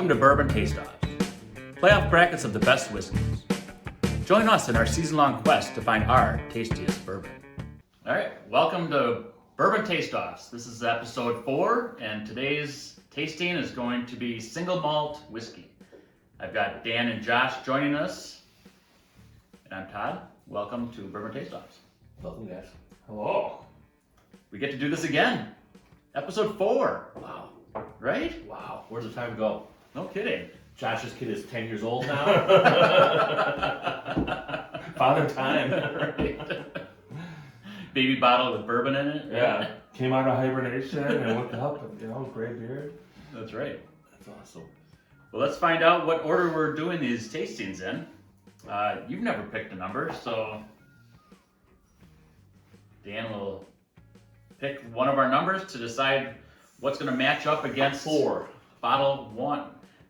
Welcome to Bourbon Taste-Offs, playoff brackets of the best whiskeys. Join us in our season-long quest to find our tastiest bourbon. All right, welcome to Bourbon Taste-Offs. This is episode 4, and today's tasting is going to be Single Malt whiskey. I've got Dan and Josh joining us, and I'm Todd. Welcome to Bourbon Taste-Offs. Welcome, guys. Hello. We get to do this again. Episode 4. Wow. Right? Wow. Where's the time go? No kidding. Josh's kid is 10 years old now. Father time. Right. Baby bottle with bourbon in it. Yeah. Came out of hibernation and looked up and, gray beard. That's right. That's awesome. Well, let's find out what order we're doing these tastings in. You've never picked a number, so Dan will pick one of our numbers to decide what's going to match up against 4. bottle 1.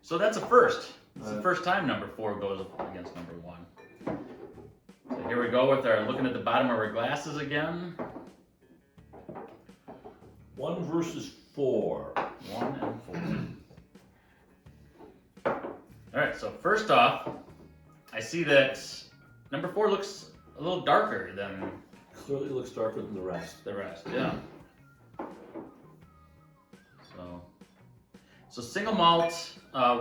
So that's a first. It's the first time number 4 goes against number 1. So here we go with our looking at the bottom of our glasses again. 1 versus 4. 1 and 4. All right, so first off, I see that number 4 looks a little darker than Clearly looks darker than the rest. the rest. Yeah. So single malt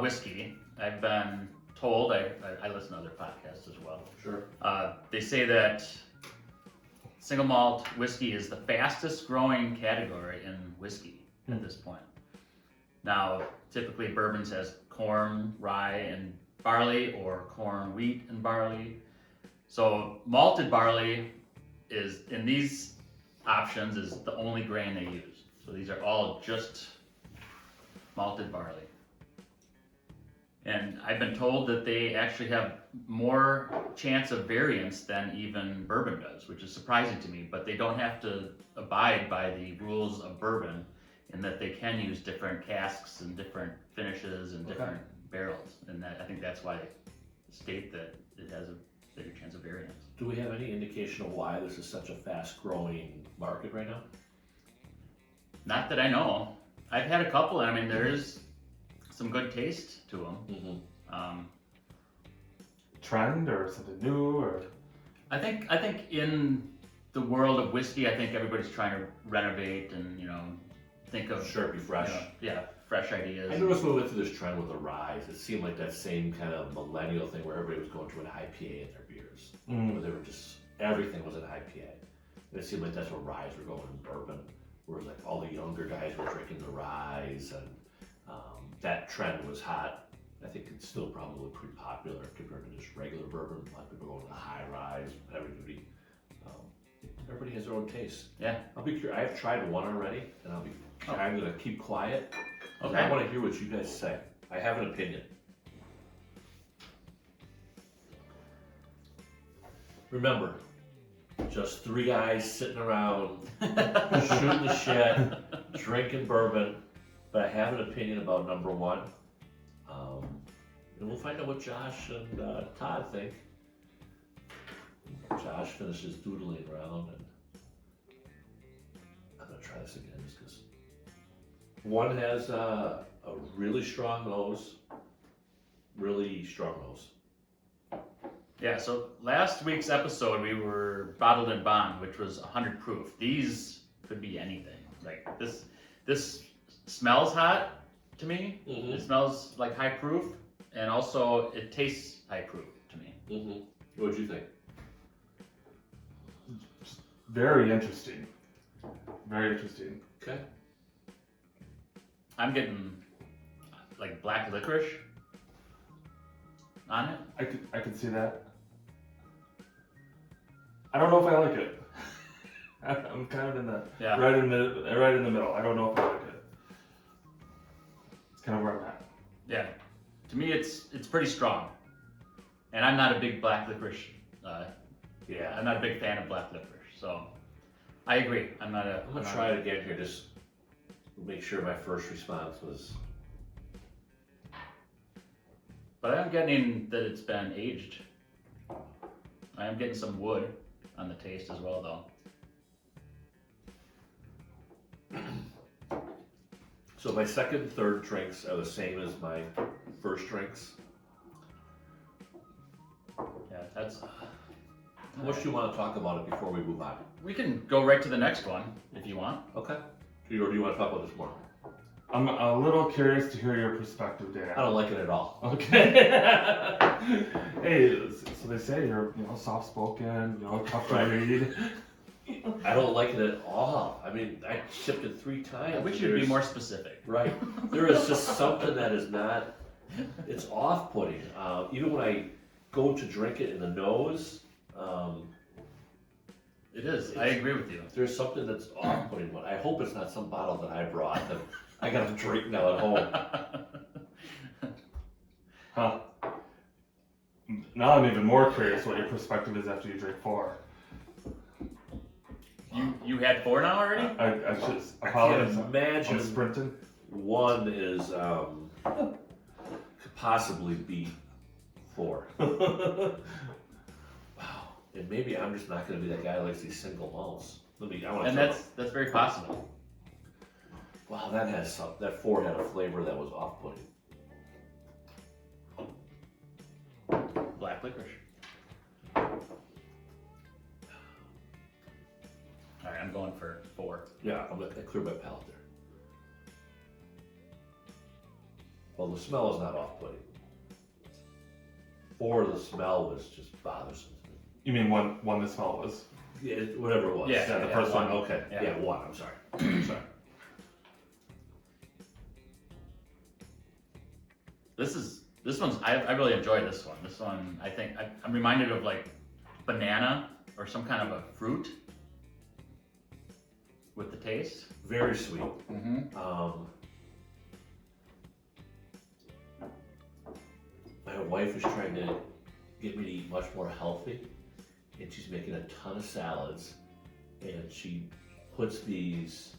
whiskey. I've been told. I listen to other podcasts as well. Sure. They say that single malt whiskey is the fastest growing category in whiskey at this point. Now, typically bourbons has corn, rye, and barley, or corn, wheat, and barley. So malted barley is, in these options, is the only grain they use. So these are all just malted barley. And I've been told that they actually have more chance of variance than even bourbon does, which is surprising to me, but they don't have to abide by the rules of bourbon in that they can use different casks and different finishes and different barrels. And that, I think that's why they state that it has a bigger chance of variance. Do we have any indication of why this is such a fast-growing market right now? Not that I know. I've had a couple, and I mean, there is some good taste to them. Mm-hmm. Trend or something new or? I think in the world of whiskey, I think everybody's trying to renovate and think of Sure, be fresh. Fresh ideas. I noticed when we went through this trend with the ryes, it seemed like that same kind of millennial thing where everybody was going to an IPA in their beers. Where they were just, everything was an IPA. And it seemed like that's where ryes were going in bourbon. Whereas like all the younger guys were drinking the ryes, and that trend was hot. I think it's still probably pretty popular compared to just regular bourbon. A lot of people going to the high rise, everybody has their own taste. Yeah. I'll be curious. I've tried one already, and I'm gonna keep quiet. Okay. I want to hear what you guys say. I have an opinion. Remember, just 3 guys sitting around, shooting the shit, drinking bourbon. But I have an opinion about number 1. And we'll find out what Josh and Todd think. Josh finishes doodling around, and I'm gonna try this again just because 1 has a really strong nose. Really strong nose. Yeah, so last week's episode we were bottled in bond, which was 100 proof. These could be anything. Like this smells hot to me. Mm-hmm. It smells like high proof, and also it tastes high proof to me. Mm-hmm. What did you think? Very interesting. Very interesting. Okay. I'm getting like black licorice on it. I could see that. I don't know if I like it. I'm kind of in the right in the middle. I don't know if I like it. It's kind of where I'm at. Yeah, to me it's pretty strong, and I'm not a big black licorice. I'm not a big fan of black licorice, so I agree. I'm gonna try it again here, just to make sure my first response was. But I'm getting that it's been aged. I am getting some wood on the taste as well, though. So my second and third drinks are the same as my first drinks. Yeah, that's. How much do you want to talk about it before we move on? We can go right to the next one if you want. Okay. Or do you want to talk about this more? I'm a little curious to hear your perspective, Dan. I don't like it at all. Okay. Hey, so they say you're, soft-spoken, tough to read. I don't like it at all. I mean, I sipped it 3 times. I wish you'd be more specific. Right. There is just something that is not, it's off-putting. Even when I go to drink it in the nose, It is. I agree with you. there's something that's off-putting. But I hope it's not some bottle that I brought that I got to drink now at home. Huh. Now I'm even more curious what your perspective is after you drink 4. You had 4 now already? I just I apologize. can't imagine I'm sprinting. one is could possibly be 4. Wow. And maybe I'm just not going to be that guy who likes these single malts. And that's very possible. Wow, that 4 had a flavor that was off-putting. Black licorice. Alright, I'm going for 4. Yeah, I'm gonna clear my palate there. Well, the smell is not off-putting. 4, the smell was just bothersome to me. You mean one the smell was? Yeah, whatever it was. Yeah, the first one. 1. Okay. Yeah. Yeah, 1. I'm sorry. I'm sorry. This one's I really enjoyed this one. This one I think I'm reminded of like banana or some kind of a fruit with the taste. Very sweet. Mm-hmm. My wife is trying to get me to eat much more healthy, and she's making a ton of salads, and she puts these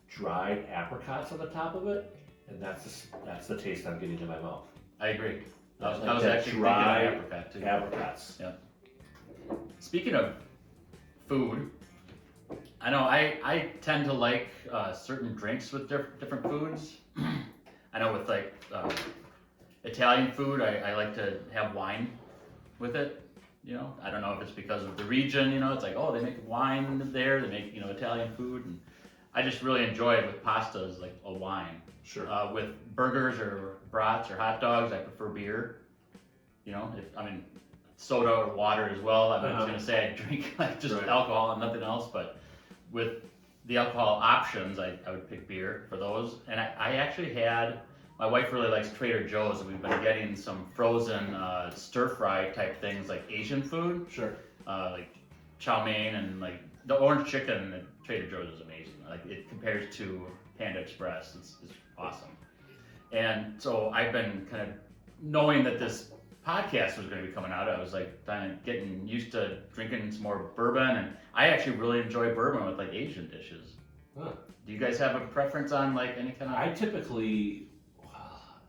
dried apricots on the top of it, and that's the taste I'm getting in my mouth. I agree. I Like was that actually dry thinking of apricot too. Apricots. Yeah. Speaking of food, I know I tend to like certain drinks with different foods. I know with like Italian food, I like to have wine with it. I don't know if it's because of the region. It's like, oh, they make wine there. They make Italian food, and I just really enjoy it with pastas, like a wine. Sure. With burgers or brats or hot dogs, I prefer beer. Soda or water as well. I was gonna say I drink like just Right. alcohol and nothing else, but with the alcohol options, I would pick beer for those. And I actually had, my wife really likes Trader Joe's, and we've been getting some frozen stir fry type things like Asian food, Sure. like chow mein and like the orange chicken at Trader Joe's is amazing. Like it compares to Panda Express. It's awesome. And so I've been kind of knowing that this podcast was going to be coming out. I was like kind of getting used to drinking some more bourbon, and I actually really enjoy bourbon with like Asian dishes. Huh. Do you guys have a preference on like any kind of? I typically,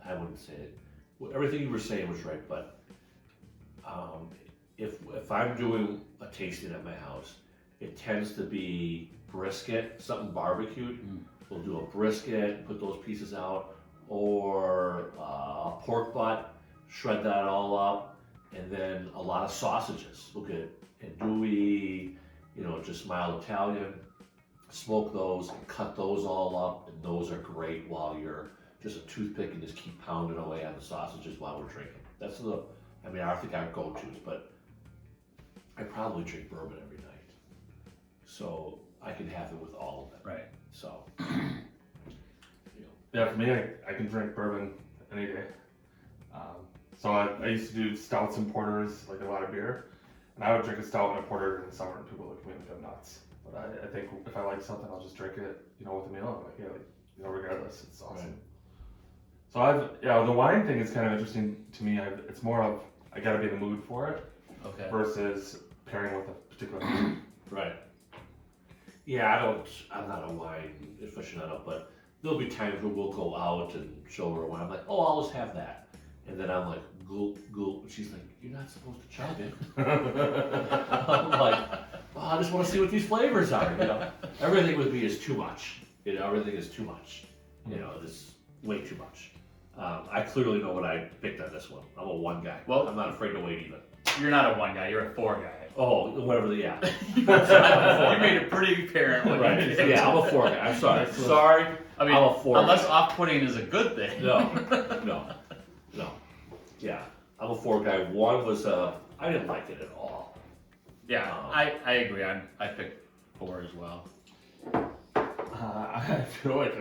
I wouldn't say it. Everything you were saying was right, but if I'm doing a tasting at my house, it tends to be brisket, something barbecued. We'll do a brisket, put those pieces out, or a pork butt, shred that all up, and then a lot of sausages. We'll get andouille, just mild Italian, smoke those, and cut those all up, and those are great while you're just a toothpick and just keep pounding away on the sausages while we're drinking. I think our go-tos, but I probably drink bourbon every night, so I can have it with all of them. Right. So, Yeah, for me, I can drink bourbon any day. So I used to do stouts and porters, like a lot of beer, and I would drink a stout and a porter in the summer, and people look at me like I'm nuts. But I think if I like something, I'll just drink it, with a meal. I'm like, regardless, it's awesome. Right. So the wine thing is kind of interesting to me. It's more of I got to be in the mood for it, Okay. versus pairing with a particular food. right. Yeah, I'm not a wine aficionado, but there'll be times where we'll go out and show her a wine. I'm like, oh, I'll just have that. And then I'm like, gulp, gulp. And she's like, you're not supposed to chug it. I'm like, oh, I just want to see what these flavors are. Everything with me is too much. Everything is too much. It's way too much. I clearly know what I picked on this one. I'm a 1 guy. Well- I'm not afraid to wait even. You're not a 1 guy, you're a 4 guy. Oh, whatever the, yeah. You made it pretty apparent what you Right, did. yeah, I'm a 4 guy. I'm sorry. Sorry. I mean, I'm a 4 unless guy. off-putting is a good thing. No. Yeah, I'm a 4 guy. 1 was, I didn't like it at all. Yeah, I agree. I picked 4 as well. I feel like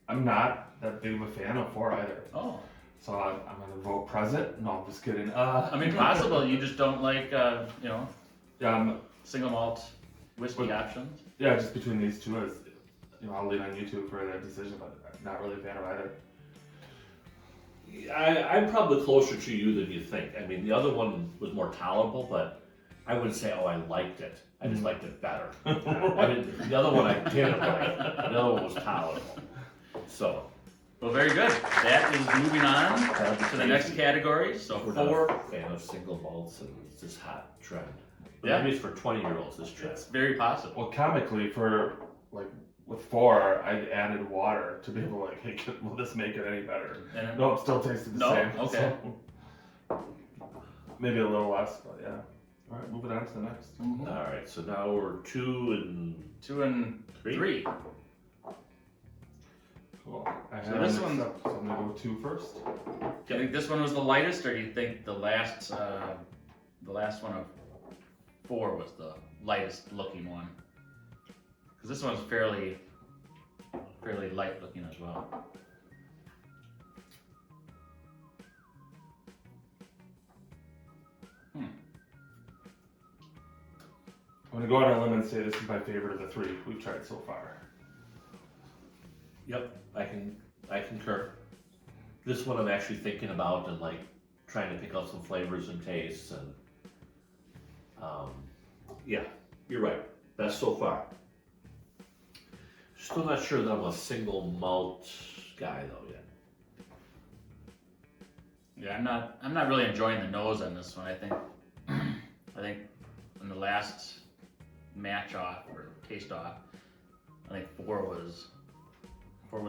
I'm not that big of a fan of 4 either. Oh. So I'm gonna vote present. No, I'm just kidding. I mean, possible. You just don't like, Yeah, single malt whiskey But- options. yeah, just between these two, I'll lean on you two for that decision, but I'm not really a fan of either. I'm probably closer to you than you think. I mean, the other one was more tolerable, but I wouldn't say, oh, I liked it. I just liked it better. I mean, the other one I didn't like. The other one was tolerable. So, Well, very good. That is moving on to the next category. So we're not 4. a fan of single malts, and it's this hot trend. But Yeah. maybe it's for 20-year-olds, this trend. It's very possible. Well, comically, for like with 4, I added water to be able to like, hey, will this make it any better? And No, it still tasted the No? same. Okay. So, maybe a little less, but yeah. All right, moving on to the next. Mhm. All right, so now we're 2 and 2 and 3. Cool. I So have this an one- accept, so I'm gonna go 2 first. Do you think this one was the lightest, or do you think the last one of 4 was the lightest looking one? Because this one's fairly light looking as well. I'm gonna go out on a limb and say this is my favorite of the 3 we've tried so far. Yep, I concur. This one I'm actually thinking about and like trying to pick out some flavors and tastes and yeah, you're right. Best so far. Still not sure that I'm a single malt guy though yet. Yeah, I'm not really enjoying the nose on this one. I think in the last match off or taste off, I think 4 was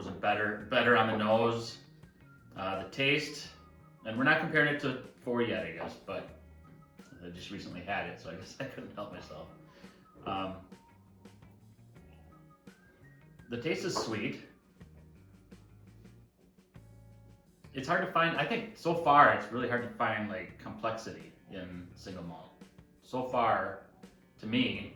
a better on the nose. The taste, and we're not comparing it to 4 yet, I guess, but I just recently had it, so I guess I couldn't help myself. The taste is sweet. It's hard to find, I think so far it's really hard to find like complexity in single malt. So far, to me,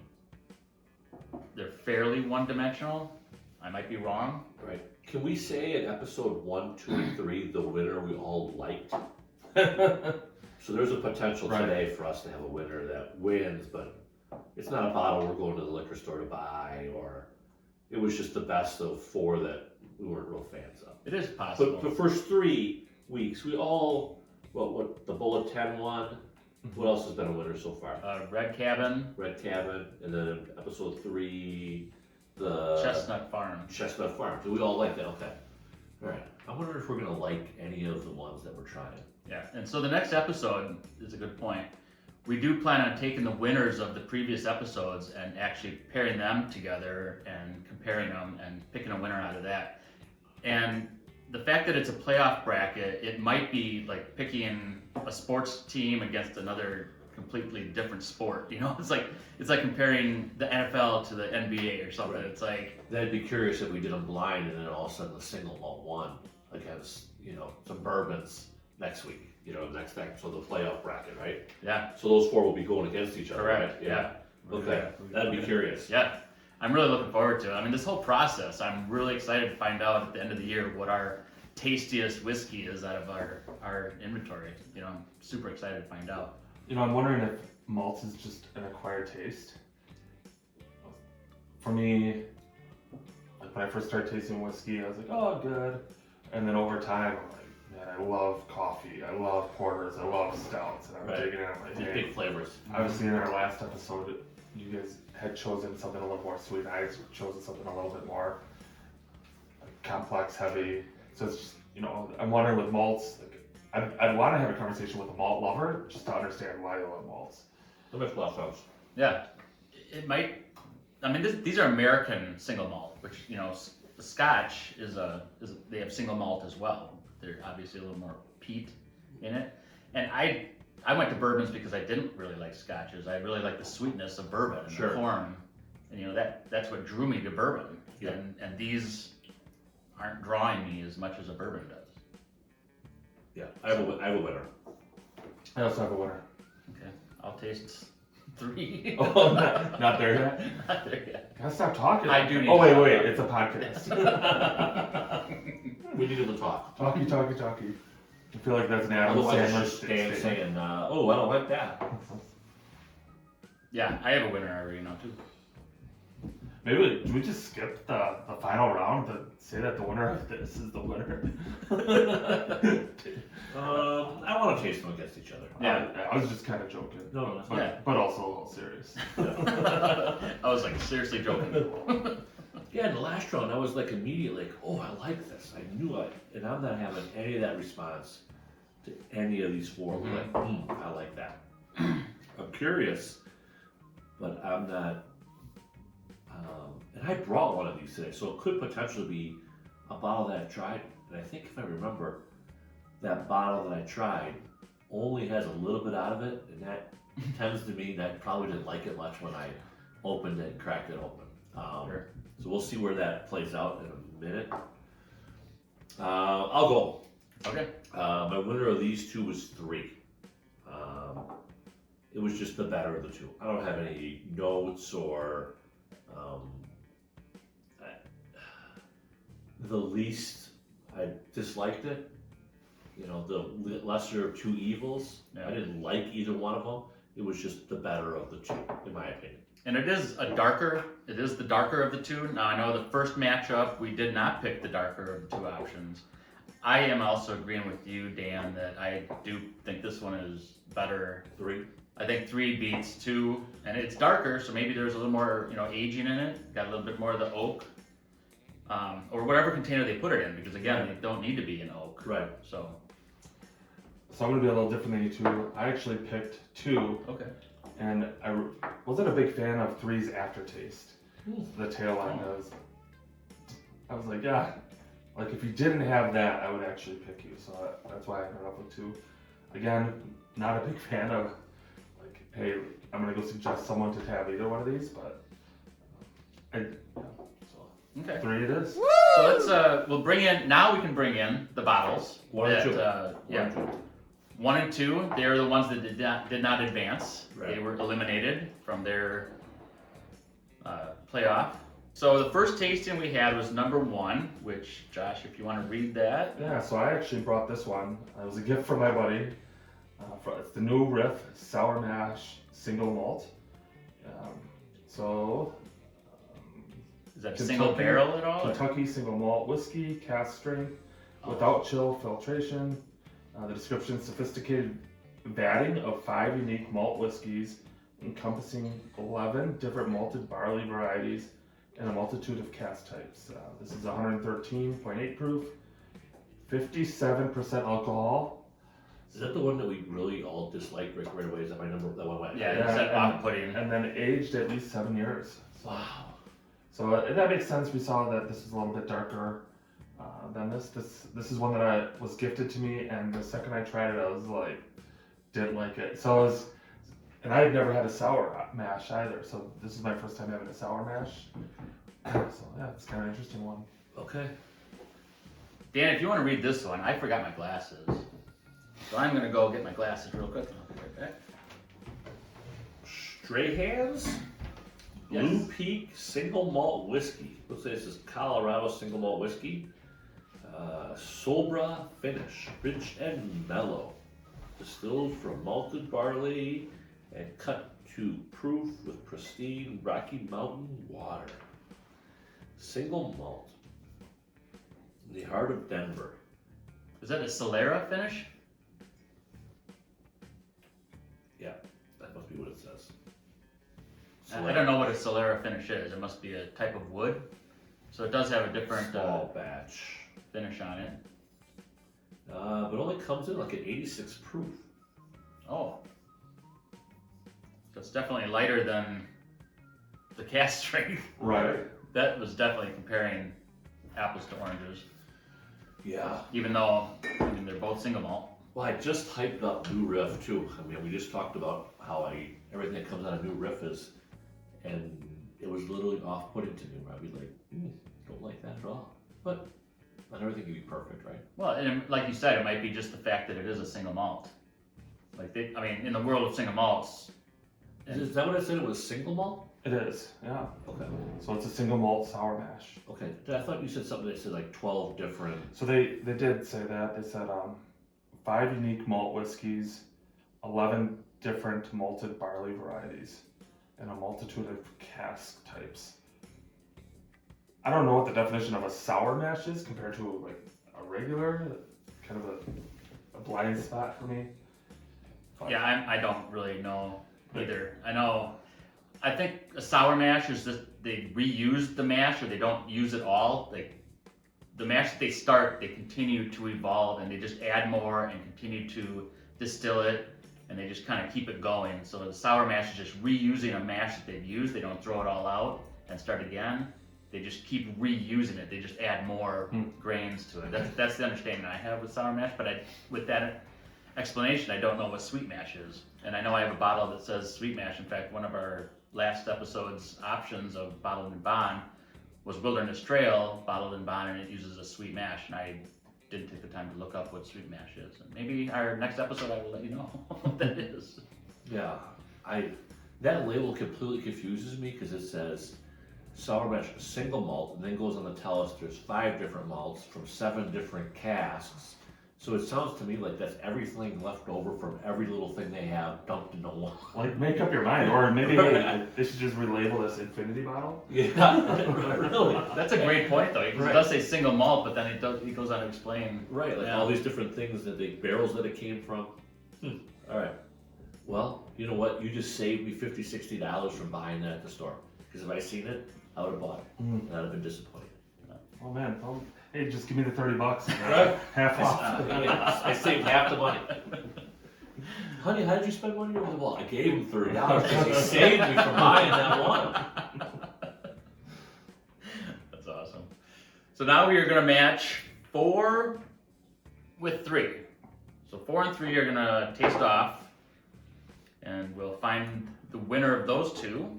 they're fairly one-dimensional. I might be wrong. Right. Can we say in episode 1, 2, and 3 the winner we all liked? So there's a potential Right. today for us to have a winner that wins, but it's not a bottle we're going to the liquor store to buy, or it was just the best of 4 that we weren't real fans of. It is possible. But the first 3 weeks, we all, what the Bullet 10 won. What else has been a winner so far? Red Cabin, Red Cabin, and then in episode 3, the Chestnut Farm. Chestnut Farm. Do we all like that? Okay. All right. I wonder if we're gonna like any of the ones that we're trying. Yeah, and so the next episode is a good point. We do plan on taking the winners of the previous episodes and actually pairing them together and comparing them and picking a winner out of that. And the fact that it's a playoff bracket, it might be like picking a sports team against another completely different sport. You know, it's like comparing the NFL to the NBA or something. Right. It's like, Then I'd be curious if we did them blind and then all of a sudden the single malt won against, some bourbons next week. Next time. So the playoff bracket, right? yeah, So those 4 will be going against each other, correct. right? Yeah. Okay. That'd be curious. Yeah, I'm really looking forward to it. I mean, this whole process, I'm really excited to find out at the end of the year what our tastiest whiskey is out of our inventory. I'm super excited to find out. I'm wondering if malt is just an acquired taste. For me, like when I first started tasting whiskey, I was like, oh, good. And then over time, I'm like, man, I love coffee. I love porters. I love stouts. And I'm Right. digging in. I'm like, These hey, big flavors. obviously in our last episode, you guys had chosen something a little more sweet. I had chosen something a little bit more complex, heavy. So it's just, I'm wondering with malts, like, I'd want to have a conversation with a malt lover just to understand why they love malts. That makes a lot of sense. Yeah, it might. I mean, these are American single malt, which the Scotch is they have single malt as well. They're obviously a little more peat in it. And I went to bourbons because I didn't really like scotches. I really like the sweetness of bourbon and Sure. the corn. And that's what drew me to bourbon. Yeah. And these aren't drawing me as much as a bourbon does. Yeah, I have a winner. I also have a winner. Okay, I'll taste 3. Oh, not there yet? Not there yet. Gotta stop talking. I do need Oh, to wait, stop it's a podcast. We needed to talk. Talkie. I feel like that's an Adam Otherwise, Sandler it's just Dan statement. saying, "Oh, I don't like that." Yeah, I have a winner already now too. Maybe we just skip the final round to say that the winner of this is the winner. I want to taste them against each other. Yeah. I was just kind of joking. No, that's but, Yeah. but also a little serious. I was like seriously joking. Yeah, in the last round, I was like immediately like, "Oh, I like this." I knew and I'm not having any of that response to any of these 4. We're like, I like that. I'm curious, but I'm not. And I brought one of these today, so it could potentially be a bottle that I've tried. And I think if I remember, that bottle that I tried only has a little bit out of it, and that tends to mean that I probably didn't like it much when I opened it and cracked it open. Sure. So we'll see where that plays out in a minute. I'll go. Okay. My winner of these 2 was 3. It was just the better of the 2. I don't have any notes or the least I disliked it. You know, the lesser of 2 evils. Yeah. I didn't like either one of them. It was just the better of the 2, in my opinion. And it is the darker of the 2. Now I know the first matchup we did not pick the darker of the 2 options. I am also agreeing with you, Dan, that I do think this one is better. 3. I think 3 beats 2, and it's darker, so maybe there's a little more, aging in it. Got a little bit more of the oak, or whatever container they put it in, because again, they don't need to be in oak. Right. So. So I'm gonna be a little different than you 2. I actually picked 2, Okay. and I wasn't a big fan of 3's aftertaste. The tail end I was like, yeah, like if you didn't have that, I would actually pick you. So that's why I ended up with 2. Again, not a big fan of like, hey, I'm gonna go suggest someone to have either one of these, but so Okay. 3 it is. So let's we can bring in the bottles. 1 and 2. Yeah. 1 and 2, they're the ones that did not advance. Right. They were eliminated from their playoff. So the first tasting we had was number 1, which, Josh, if you want to read that. Yeah, so I actually brought this one. It was a gift from my buddy. It's the new Riff Sour Mash Single Malt. Is that a single barrel at all? Kentucky Single Malt Whiskey, cask strength, without chill filtration. The description: sophisticated vatting of 5 unique malt whiskeys, encompassing 11 different malted barley varieties and a multitude of cask types. This is 113.8 proof, 57% alcohol. Is that the one that we really all disliked right away? Is that my number? That one went. Yeah, Yeah, it's that and- off-putting. And then aged at least 7 years. Wow. So that makes sense. We saw that this is a little bit darker than this. This is one that was gifted to me, and the second I tried it, I was like, didn't like it. So and I had never had a sour mash either. So this is my first time having a sour mash. So yeah, it's kind of an interesting one. Okay. Dan, if you want to read this one, I forgot my glasses. So I'm going to go get my glasses real quick and I'll be right back. Strahan's Blue Yes. Peak Single Malt Whiskey. Let's say this is Colorado Single Malt Whiskey. Sobra finish, rich and mellow. Distilled from malted barley and cut to proof with pristine Rocky Mountain water. Single malt. In the heart of Denver. Is that a Solera finish? Yeah, that must be what it says. I don't know what a Solera finish is. It must be a type of wood. So it does have a different Small batch. finish on it. But only comes in like an 86 proof. Oh. So it's definitely lighter than the cask strength. Right. That was definitely comparing apples to oranges. Yeah. even though they're both single malt. Well, I just hyped up New Riff too. I mean, we just talked about how everything that comes out of New Riff is, and it was literally off-putting to me. Where I'd be like, don't like that at all. But not everything can be perfect, right? Well, and like you said, it might be just the fact that it is a single malt. Like in the world of single malts. Is that what I said? It was single malt? It is, yeah. Okay. So it's a single malt sour mash. Okay. I thought you said something that said like 12 different. So they did say that. They said 5 unique malt whiskeys, 11 different malted barley varieties, and a multitude of cask types. I don't know what the definition of a sour mash is compared to like a regular, kind of a blind spot for me. But Yeah, I don't really know either. I think a sour mash is just they reuse the mash or they don't use it all. Like the mash that they start, they continue to evolve and they just add more and continue to distill it and they just kind of keep it going. So the sour mash is just reusing a mash that they've used. They don't throw it all out and start again. They just keep reusing it. They just add more grains to it. That's the understanding I have with sour mash. But with that explanation, I don't know what sweet mash is. And I know I have a bottle that says sweet mash. In fact, one of our last episode's options of bottled and bond was Wilderness Trail bottled and bond, and it uses a sweet mash. And I didn't take the time to look up what sweet mash is. And maybe our next episode I will let you know what that is. Yeah. That label completely confuses me because it says sour mash single malt and then goes on to tell us there's 5 different malts from 7 different casks. So it sounds to me like that's everything left over from every little thing they have dumped into one. like, make up your mind, or maybe they should just relabel this infinity bottle. Yeah, really. That's a great point though, because Right. it does say single malt, but then he goes on to explain. Right, like all these different things that barrels that it came from. All right. Well, you know what? You just saved me $50, $60 from buying that at the store. Because if I seen it, I would have bought it. And I'd have been disappointed. Oh man, hey, just give me the $30. Right. Half off. I saved half the money. Honey, how did you spend money over the wall? I gave him $30 because he saved me from buying that one. That's awesome. So now we are going to match 4 with 3. So 4 and 3 are going to taste off, and we'll find the winner of those 2.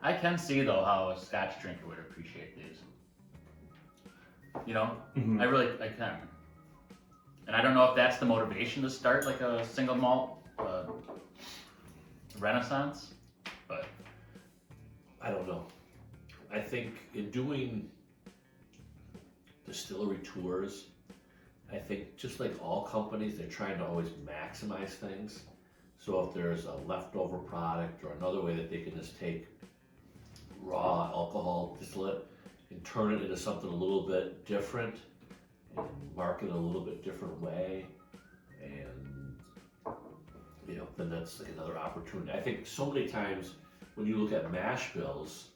I can see though how a Scotch drinker would appreciate these. You know, I can. And I don't know if that's the motivation to start like a single malt renaissance, but I don't know. I think in doing distillery tours, I think just like all companies, they're trying to always maximize things. So if there's a leftover product or another way that they can just take raw alcohol distillate and turn it into something a little bit different and market it a little bit different way, and then that's like another opportunity. I think so many times when you look at mash bills,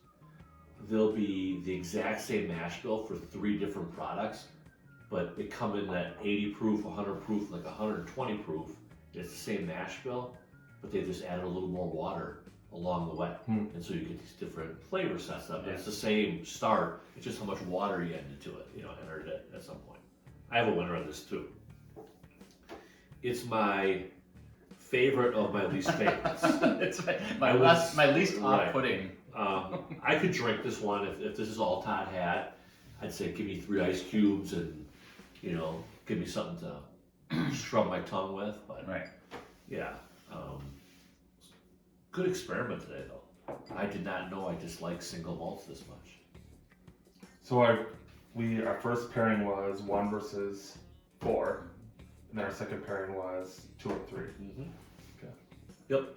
there'll be the exact same mash bill for 3 different products, but they come in at 80 proof, 100 proof, like 120 proof. It's the same mash bill, but they just added a little more water along the way. And so you get these different flavor sets up. It's the same start, it's just how much water you add into it, entered it at some point. I have a winner on this too. It's my favorite of my least favorites. It's my least off-putting. I could drink this one if this is all Todd had. I'd say give me 3 ice cubes and, give me something to scrub my tongue with. But Right. yeah, good experiment today though. I did not know I disliked single malts this much. So our first pairing was 1 versus 4, and then our second pairing was 2 and 3. Okay. Yep.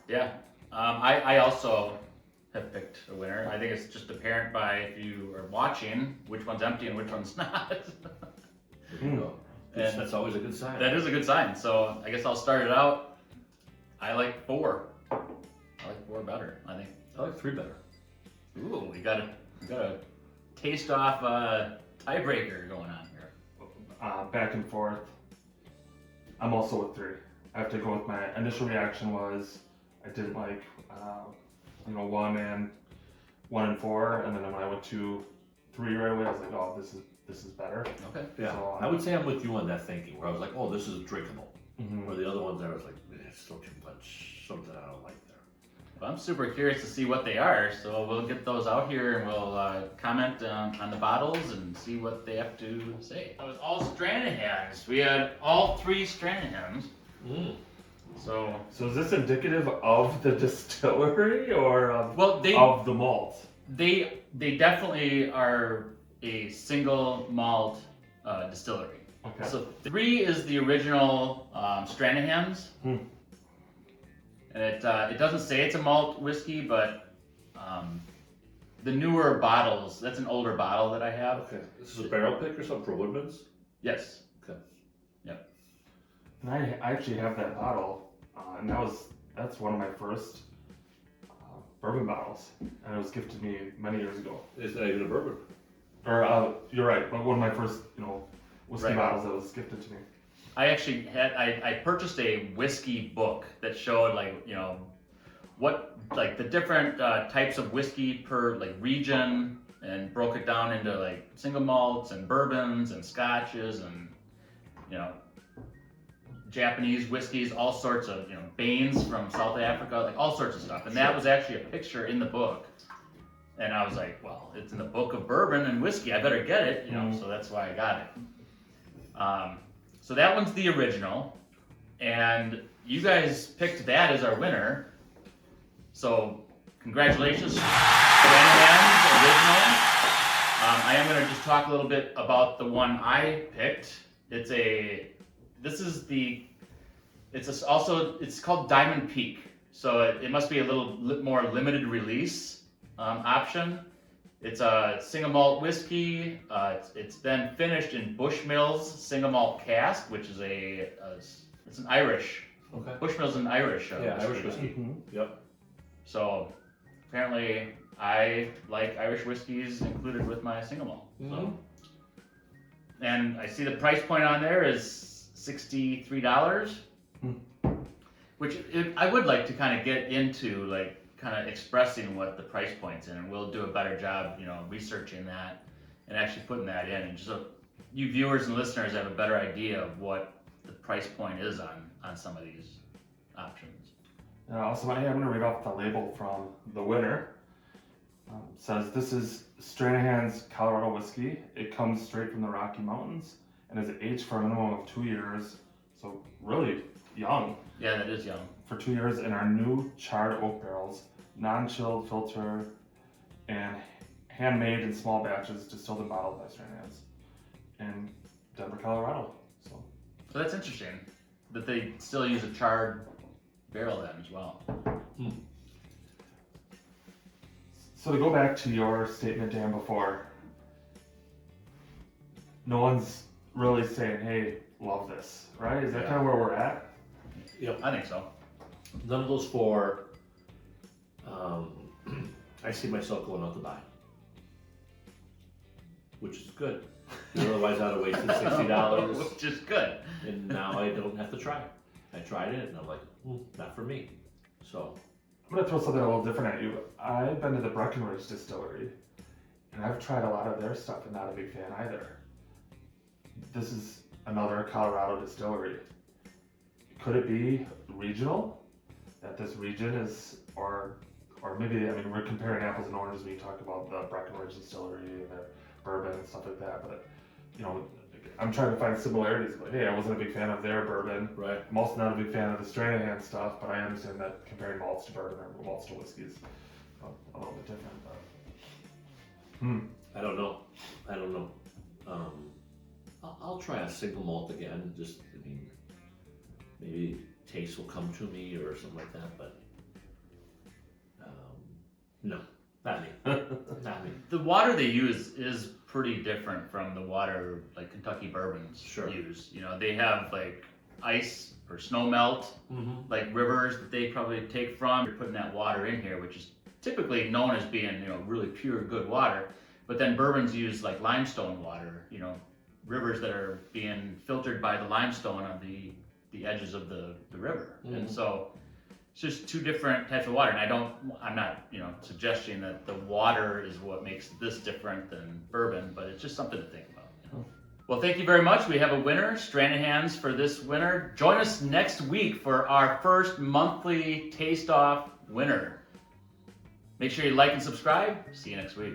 Yeah. I also have picked a winner. I think it's just apparent by, if you are watching, which one's empty and which one's not. There you go. And that's always a good sign. That is a good sign. So I guess I'll start it out. I like 4. I like 4 better, I think. I like 3 better. Ooh, we got a taste off tiebreaker going on here. Back and forth. I'm also with 3. I have to go with my initial reaction was I didn't like, 1 and 4, and then when I went to 3 right away, I was like, oh, this is better. Okay. Yeah, So, I would say I'm with you on that thinking, where I was like, oh, this is drinkable. Mhm. Where the other ones, I was like, it's still too much, something I don't like there. Well, I'm super curious to see what they are, so we'll get those out here and we'll comment on the bottles and see what they have to say. It was all Stranahans. We had all 3 Stranahans. So is this indicative of the distillery or well, of the malt? they definitely are a single malt distillery. Okay. So 3 is the original Stranahans. And it doesn't say it's a malt whiskey, but the newer bottles, that's an older bottle that I have. Okay, this is a barrel pick or something for Woodman's? Yes. Okay. Yep. And I actually have that bottle, and that's one of my first bourbon bottles, and it was gifted to me many years ago. Is that even a bourbon? Or you're right, but one of my first whiskey Right. bottles that was gifted to me. I actually I purchased a whiskey book that showed what the different types of whiskey per region, and broke it down into single malts and bourbons and scotches and Japanese whiskeys, all sorts of Baines from South Africa, all sorts of stuff. And that was actually a picture in the book. And I was like, well, it's in the book of bourbon and whiskey, I better get it, so that's why I got it. So that one's the original, and you guys picked that as our winner. So congratulations, Stranahans original. I am going to just talk a little bit about the one I picked. It's called Diamond Peak. So it must be a little more limited release option. It's a single malt whiskey. It's been finished in Bushmills single malt cask, which is it's an Irish. Okay. Bushmills is an Irish. Irish whiskey. Mm-hmm. Yep. So apparently, I like Irish whiskeys included with my single malt. So. And I see the price point on there is $63, which I would like to kind of get into kind of expressing what the price point's in, and we'll do a better job, researching that and actually putting that in, and just so you viewers and listeners have a better idea of what the price point is on some of these options. Also, I'm going to read off the label from the winner. It says, this is Stranahan's Colorado whiskey. It comes straight from the Rocky Mountains and is aged for a minimum of 2 years. So really young. Yeah, that is young. For 2 years in our new charred oak barrels, non-chilled filter, and handmade in small batches, distilled and bottled by Stranahan's in Denver, Colorado. So that's interesting that they still use a charred barrel then as well. So to go back to your statement, Dan, before, no one's really saying, hey, love this, right? Is that kind of where we're at? Yep. I think so. None of those 4, I see myself going out to buy. Which is good. Otherwise I'd have wasted $60. Which is good. And now I don't have to try it. I tried it and I'm like, not for me. So I'm going to throw something a little different at you. I've been to the Breckenridge distillery, and I've tried a lot of their stuff and not a big fan either. This is another Colorado distillery. Could it be regional? That this region is, or maybe, we're comparing apples and oranges when you talk about the Breckenridge distillery and their bourbon and stuff like that, but, I'm trying to find similarities. But hey, I wasn't a big fan of their bourbon. right. I'm also not a big fan of the Stranahan stuff, but I understand that comparing malts to bourbon or malts to whiskey is a little bit different. But I don't know. I'll try a single malt again. Just, maybe taste will come to me or something like that. But no, not me. Not me. The water they use is pretty different from the water Kentucky bourbons Sure. use. They have ice or snow melt, rivers that they probably take from. You're putting that water in here, which is typically known as being really pure, good water. But then bourbons use limestone water. Rivers that are being filtered by the limestone of the the edges of the river. And Mhm. so it's just two different types of water. And I'm not, suggesting that the water is what makes this different than bourbon, but it's just something to think about. Well, thank you very much. We have a winner, Stranahan's, for this winner. Join us next week for our first monthly Taste Off winner. Make sure you like and subscribe. See you next week.